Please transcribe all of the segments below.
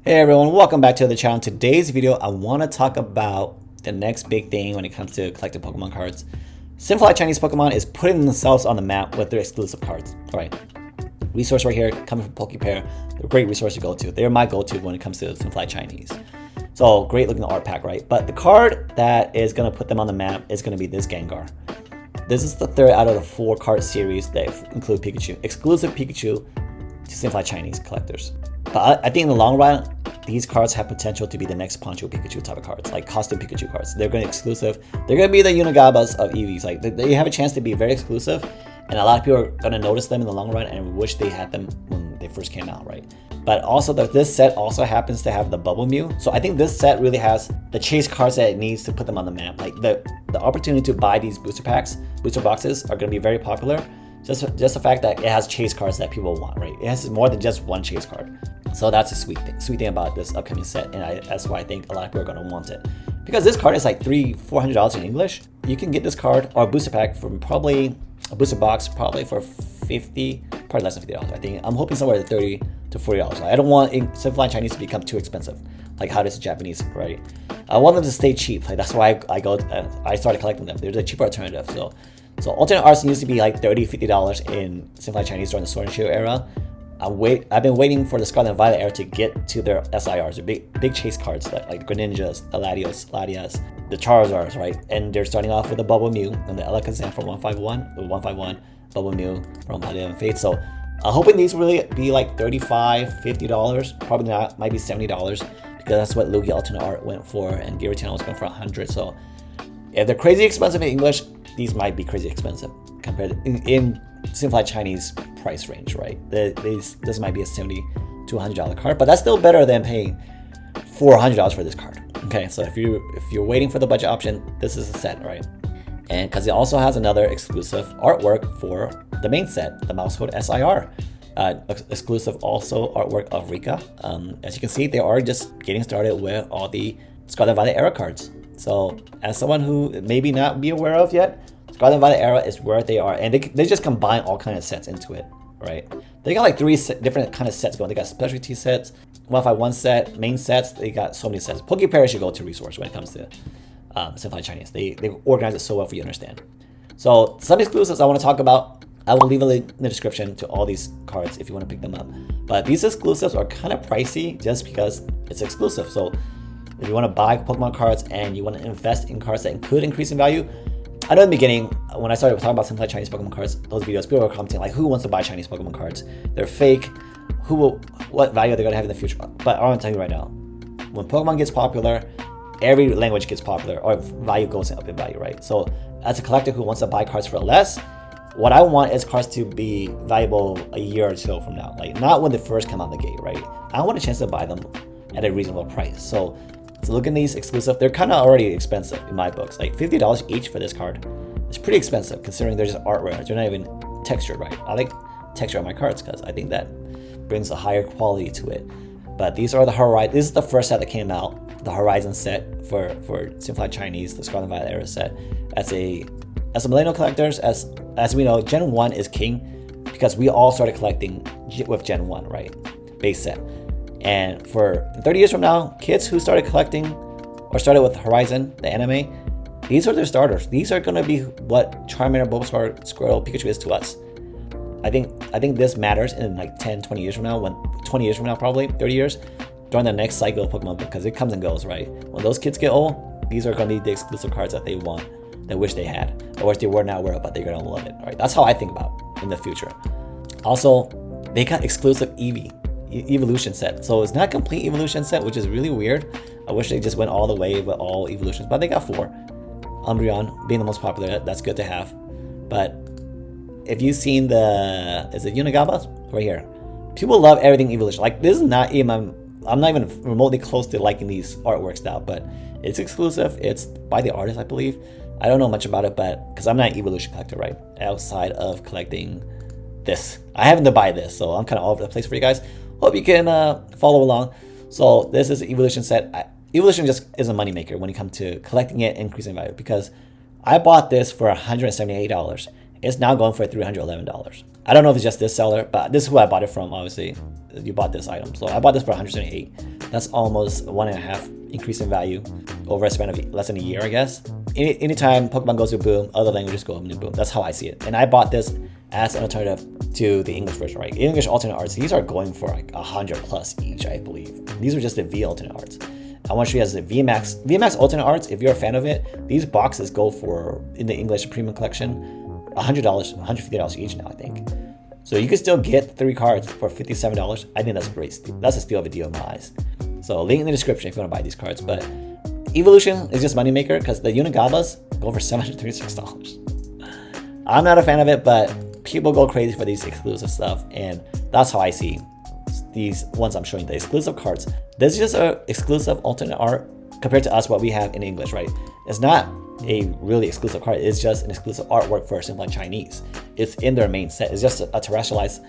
Hey everyone, welcome back to the channel. In today's video, I want to talk about the next big thing when it comes to collecting Pokemon cards. Simplified Chinese Pokemon is putting themselves on the map with their exclusive cards. All right, resource right here coming from PokePair. They're a great resource to go to. They're my go-to when it comes to Simplified Chinese. So great looking art pack, right? But the card that is going to put them on the map is going to be this Gengar. This is the third out of the 4 card series that include Pikachu, exclusive Pikachu to Simplified Chinese collectors. But I think in the long run, these cards have potential to be the next Poncho Pikachu type of cards, like costume Pikachu cards. They're going to exclusive. They're going to be the Unigabas of Eevees. Like they have a chance to be very exclusive, and a lot of people are going to notice them in the long run and wish they had them when they first came out, right? But also this set also happens to have the Bubble Mew. So I think this set really has the chase cards that it needs to put them on the map. Like the opportunity to buy these booster packs, booster boxes are going to be very popular. Just the fact that it has chase cards that people want, right? It has more than just one chase card. So that's a sweet thing about this upcoming set, and that's why I think a lot of people are going to want it. Because this card is like $400 in English. You can get this card or a booster pack from probably a booster box probably for probably less than $50. I think I'm hoping somewhere at $30 to $40. I don't want Simplified Chinese to become too expensive, like how does Japanese, right? I want them to stay cheap. Like that's why I started collecting them. They're the cheaper alternative. So alternate arts used to be like $30, $50 in Simplified Chinese during the Sword and Shield era. I've been waiting for the Scarlet and Violet era to get to their SIRs, the big chase cards like Greninjas, the Latias, the Charizards, right? And they're starting off with the Bubble Mew and the Alakazam from 151, Bubble Mew from Palladium and Fate. So I'm hoping these really be like $35, $50. Probably not, might be $70 because that's what Lugia alternate art went for, and Giratina was going for $100. So if they're crazy expensive in English, these might be crazy expensive compared to in Simplified Chinese price range, right? This might be a $70 to $100 card, but that's still better than paying $400 for this card. Okay, so if you're waiting for the budget option, this is a set, right? And because it also has another exclusive artwork for the main set, the Mousehold SIR. Exclusive also artwork of Rika. As you can see, they are just getting started with all the Scarlet Violet era cards. So as someone who maybe not be aware of yet, Scarlet Violet era is where they are, and they just combine all kinds of sets into it, right? They got like 3 different kind of sets going. They got specialty sets, 151 set, main sets. They got so many sets. PokePair should go to resource when it comes to Simplified Chinese. They organize it so well for you to understand. So some exclusives I want to talk about. I will leave a link in the description to all these cards if you want to pick them up. But these exclusives are kind of pricey just because it's exclusive. So if you want to buy Pokemon cards and you want to invest in cards that could increase in value, I know in the beginning, when I started talking about Simplified Chinese Pokemon cards, those videos, people were commenting like, who wants to buy Chinese Pokemon cards? They're fake. What value they're going to have in the future? But I want to tell you right now, when Pokemon gets popular, every language gets popular, or value goes up in value, right? So as a collector who wants to buy cards for less, what I want is cards to be valuable a year or so from now. Like not when they first come out the gate, right? I want a chance to buy them at a reasonable price. So look at these exclusive. They're kind of already expensive in my books. Like $50 each for this card. It's pretty expensive considering they're just art rares. They're not even textured, right? I like texture on my cards because I think that brings a higher quality to it. But these are the Horizon. This is the first set that came out, the Horizon set for Simplified Chinese, the Scarlet Violet era set. As millennial collectors, as we know, Gen 1 is king because we all started collecting with Gen 1, right? Base set. And for 30 years from now, kids who started collecting or started with Horizon, the anime, these are their starters. These are going to be what Charmander, Bulbasaur, Squirtle, Pikachu is to us. I think this matters in like 10, 20 years from now, 20 years from now, probably 30 years, during the next cycle of Pokemon, because it comes and goes, right? When those kids get old, these are going to be the exclusive cards that they want, that wish they had, or wish they were not aware of, but they're going to love it, right? That's how I think about in the future. Also, they got exclusive Eeveelution Set. So it's not a complete Eeveelution set, which is really weird. I wish they just went all the way with all evolutions, but they got 4. Umbreon being the most popular, that's good to have. But if you've seen is it Unigabas? Right here. People love everything evolution. Like this is not even, I'm not even remotely close to liking these artworks now, but it's exclusive. It's by the artist, I believe. I don't know much about it, but because I'm not an evolution collector, right? Outside of collecting this. I happen to buy this, so I'm kind of all over the place for you guys. Hope you can follow along. So this is an Eeveelution set. Eeveelution just is a moneymaker when it comes to collecting it and increasing value, because I bought this for $178. It's now going for $311. I don't know if it's just this seller, but this is who I bought it from. Obviously, you bought this item, so I bought this for 178. That's almost 1.5 increase in value over a span of less than a year, I guess. Anytime Pokemon goes to boom, other languages go up and boom. That's how I see it. And I bought this as an alternative to the English version, right? English alternate arts, these are going for like 100 plus each, I believe. These are just the V alternate arts. I want to show you as the VMAX alternate arts. If you're a fan of it, these boxes go for, in the English premium collection, $100, $150 each now, I think. So you can still get 3 cards for $57. I think that's a great. That's a steal of a deal in my eyes. So link in the description if you want to buy these cards. But Eeveelution is just moneymaker because the Unigabas go for $736. I'm not a fan of it, but people go crazy for these exclusive stuff, and that's how I see these ones I'm showing, the exclusive cards. This is just an exclusive alternate art compared to us, what we have in English, right? It's not a really exclusive card. It's just an exclusive artwork for Simple Chinese. It's in their main set. It's just a terrestrialized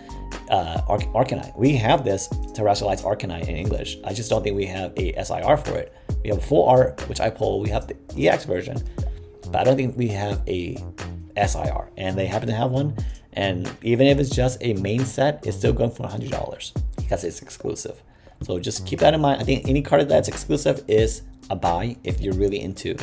Arcanine. We have this terrestrialized Arcanine in English. I just don't think we have a SIR for it. We have a full art, which I pull. We have the EX version, but I don't think we have a SIR, and they happen to have one. And even if it's just a main set, it's still going for $100 because it's exclusive. So just keep that in mind. I think any card that's exclusive is a buy if you're really into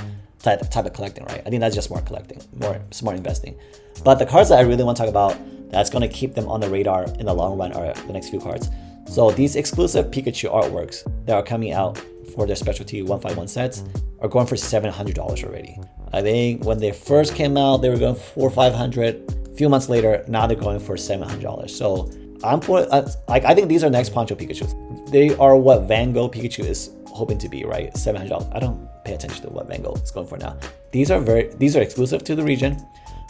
type of collecting, right? I think that's just smart collecting, more smart investing. But the cards that I really want to talk about that's going to keep them on the radar in the long run are the next few cards. So these exclusive Pikachu artworks that are coming out for their specialty 151 sets are going for $700 already. I think when they first came out, they were going for $500. A few months later, now they're going for $700. So I think these are next Poncho Pikachus. They are what Van Gogh Pikachu is hoping to be, right? $700. I don't pay attention to what Van Gogh is going for now. These are exclusive to the region.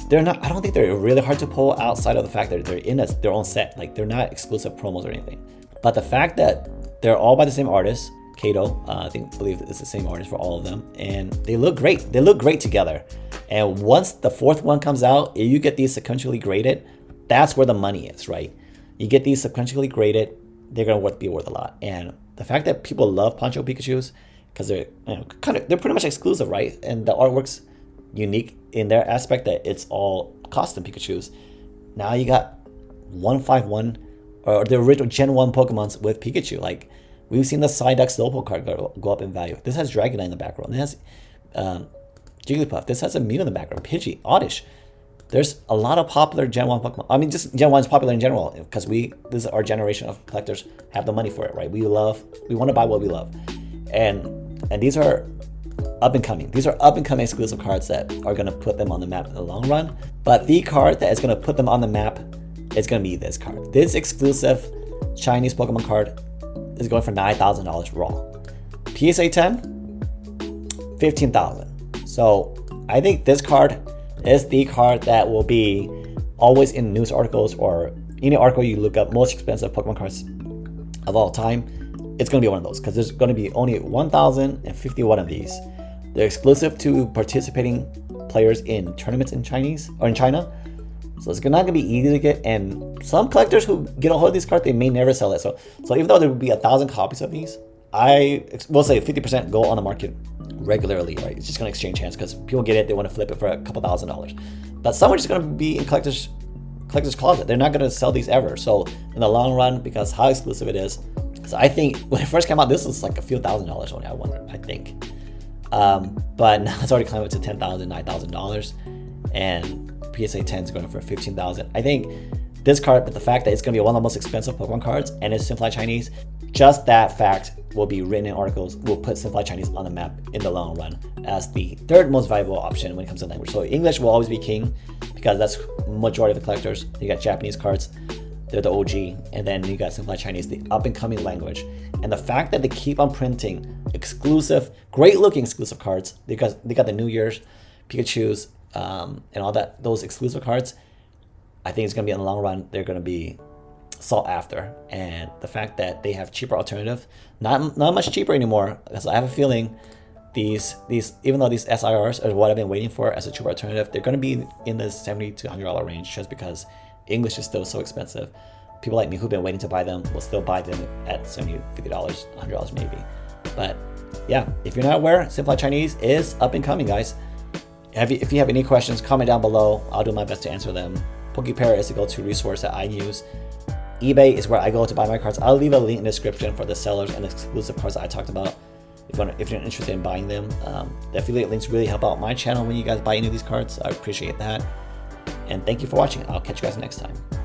They're not. I don't think they're really hard to pull outside of the fact that they're in their own set. Like they're not exclusive promos or anything. But the fact that they're all by the same artist, Kato, I believe it's the same artist for all of them, and they look great. They look great together. And once the 4th one comes out, if you get these sequentially graded, that's where the money is, right? You get these sequentially graded, they're gonna be worth a lot. And the fact that people love Poncho Pikachus because they're they're pretty much exclusive, right? And the artwork's unique in their aspect that it's all custom Pikachus. Now you got 151 or the original Gen 1 Pokemons with Pikachu. Like we've seen the Psyduck Slowpoke card go up in value. This has Dragonite in the background. It has Jigglypuff. This has a Mew in the background. Pidgey, Oddish. There's a lot of popular Gen 1 Pokemon. I mean, just Gen 1 is popular in general because this is our generation of collectors have the money for it, right? We want to buy what we love. And these are up and coming. These are up and coming exclusive cards that are going to put them on the map in the long run. But the card that is going to put them on the map is going to be this card. This exclusive Chinese Pokemon card is going for $9,000 raw. PSA 10, $15,000. So I think this card is the card that will be always in news articles or any article you look up most expensive Pokemon cards of all time. It's going to be one of those because there's going to be only 1,051 of these. They're exclusive to participating players in tournaments in China. So it's not going to be easy to get. And some collectors who get a hold of these cards, they may never sell it. So even though there would be 1,000 copies of these, I will say 50% go on the market regularly, right? It's just going to exchange hands because people get it, they want to flip it for a couple $1,000s. But some are just going to be in collector's closet. They're not going to sell these ever. So in the long run, because how exclusive it is, so I think when it first came out, this was like a few $1,000s only, I think. But now it's already climbed up to $10,000, $9,000, and PSA 10 is going for $15,000. I think this card, but the fact that it's going to be one of the most expensive Pokemon cards and it's Simple Chinese, just that fact will be written in articles, will put Simple Chinese on the map in the long run as the 3rd most valuable option when it comes to language. So English will always be king because that's majority of the collectors. You got Japanese cards, they're the OG, and then you got Simple Chinese, the up and coming language. And the fact that they keep on printing exclusive, great looking exclusive cards, because they got the New Year's Pikachus and all that, those exclusive cards, I think it's going to be in the long run, they're going to be sought after. And the fact that they have cheaper alternative, not much cheaper anymore, because I have a feeling these even though these SIRs are what I've been waiting for as a cheaper alternative, they're going to be in the $70 to $100 range just because English is still so expensive. People like me who've been waiting to buy them will still buy them at $70, $50, $100 maybe. But yeah, if you're not aware, Simple Chinese is up and coming, guys. If you have any questions, comment down below. I'll do my best to answer them. PokePair is the go-to resource that I use. eBay is where I go to buy my cards. I'll leave a link in the description for the sellers and exclusive cards that I talked about if you're interested in buying them. The affiliate links really help out my channel when you guys buy any of these cards. I appreciate that. And thank you for watching. I'll catch you guys next time.